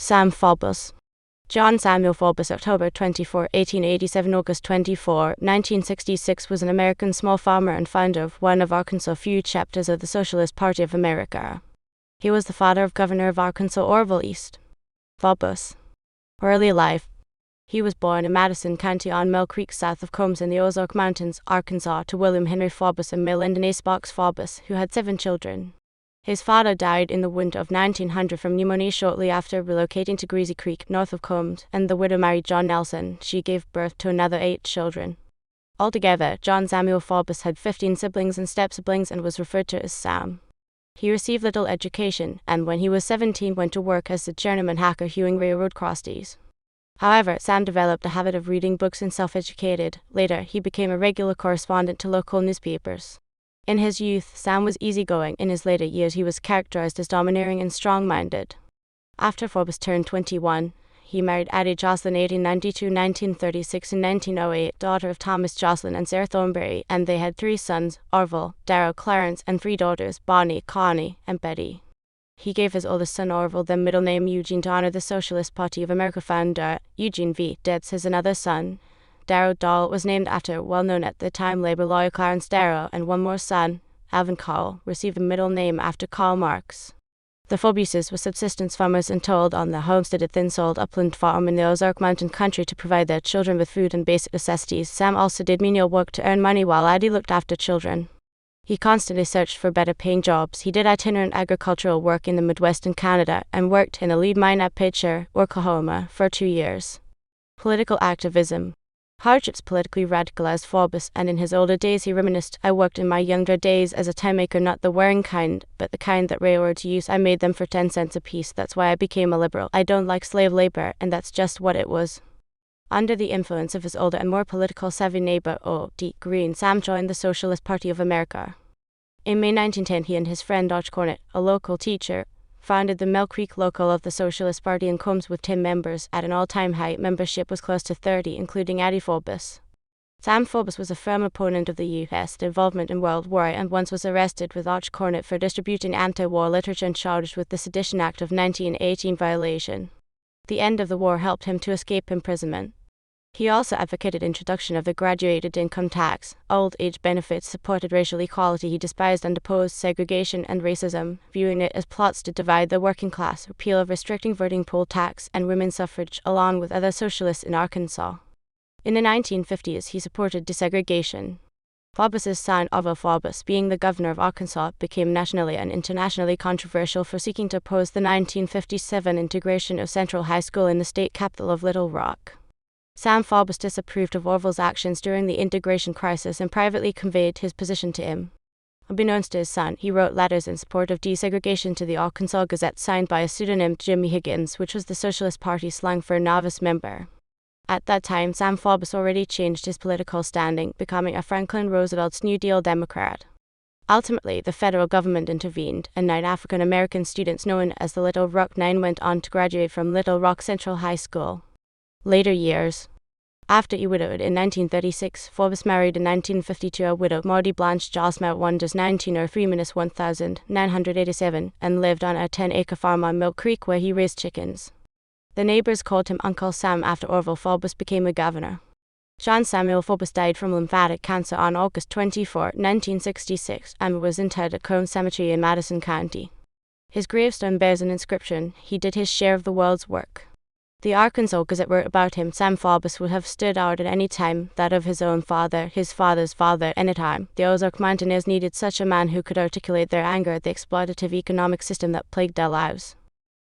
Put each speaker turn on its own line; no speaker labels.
Sam Faubus. John Samuel Faubus, October 24, 1887, August 24, 1966, was an American small farmer and founder of one of Arkansas' few chapters of the Socialist Party of America. He was the father of Governor of Arkansas Orval East. Faubus. Early life. He was born in Madison County on Mill Creek south of Combs in the Ozark Mountains, Arkansas, to William Henry Faubus and Melinda Box Faubus, who had 7 children. His father died in the winter of 1900 from pneumonia shortly after relocating to Greasy Creek, north of Combs, and the widow married John Nelson. She gave birth to another 8 children. Altogether, John Samuel Faubus had 15 siblings and step-siblings and was referred to as Sam. He received little education, and when he was 17 went to work as a journeyman hacker hewing railroad crossties. However, Sam developed a habit of reading books and self-educated. Later, he became a regular correspondent to local newspapers. In his youth, Sam was easygoing. In his later years, he was characterized as domineering and strong-minded. After Faubus turned 21, he married Addie Jocelyn 1892, 1936, and 1908, daughter of Thomas Jocelyn and Sarah Thornberry, and they had 3 sons, Orval, Darrell, Clarence, and 3 daughters, Bonnie, Connie, and Betty. He gave his oldest son Orval the middle name Eugene to honor the Socialist Party of America founder. Eugene V. Ditz has another son. Darrow Dahl was named after well-known at the time labor lawyer Clarence Darrow, and one more son, Alvin Cowell, received a middle name after Karl Marx. The Faubuses were subsistence farmers and toiled on the homestead at thin-soiled upland farm in the Ozark Mountain country to provide their children with food and basic necessities. Sam also did menial work to earn money while Addie looked after children. He constantly searched for better-paying jobs. He did itinerant agricultural work in the Midwest and Canada, and worked in a lead mine at Pitcher, Oklahoma, for 2 years. Political activism. Hardships politically radicalized Faubus, and in his older days he reminisced, "I worked in my younger days as a time maker, not the wearing kind, but the kind that railroads use. I made them for 10 cents apiece. That's why I became a liberal. I don't like slave labor, and that's just what it was." Under the influence of his older and more political savvy neighbor, O.D. Green, Sam joined the Socialist Party of America. In May 1910, he and his friend Arch Cornett, a local teacher, founded the Mill Creek Local of the Socialist Party in Combs with 10 members. At an all-time high, membership was close to 30, including Addie Faubus. Sam Faubus was a firm opponent of the U.S. involvement in World War and once was arrested with Arch Cornett for distributing anti-war literature and charged with the Sedition Act of 1918 violation. The end of the war helped him to escape imprisonment. He also advocated introduction of the graduated income tax, old age benefits, supported racial equality. He despised and opposed segregation and racism, viewing it as plots to divide the working class, repeal of restricting voting poll tax, and women's suffrage, along with other socialists in Arkansas. In the 1950s, he supported desegregation. Faubus's son, Orval Faubus, being the governor of Arkansas, became nationally and internationally controversial for seeking to oppose the 1957 integration of Central High School in the state capital of Little Rock. Sam Faubus disapproved of Orval's actions during the integration crisis and privately conveyed his position to him. Unbeknownst to his son, he wrote letters in support of desegregation to the Arkansas Gazette signed by a pseudonym Jimmy Higgins, which was the Socialist Party slang for a novice member. At that time, Sam Faubus already changed his political standing, becoming a Franklin Roosevelt's New Deal Democrat. Ultimately, the federal government intervened, and 9 African American students known as the Little Rock Nine went on to graduate from Little Rock Central High School. Later years. After he widowed in 1936, Faubus married in 1952 a widow, Maudie Blanche Josmount Wonders 1903-1987, and lived on a 10-acre farm on Mill Creek where he raised chickens. The neighbors called him Uncle Sam after Orval Faubus became a governor. John Samuel Faubus died from lymphatic cancer on August 24, 1966, and was interred at Combs Cemetery in Madison County. His gravestone bears an inscription, "He did his share of the world's work." The Arkansas Gazette wrote about him, "Sam Faubus would have stood out at any time, that of his own father, his father's father, any time. The Ozark Mountaineers needed such a man who could articulate their anger at the exploitative economic system that plagued their lives."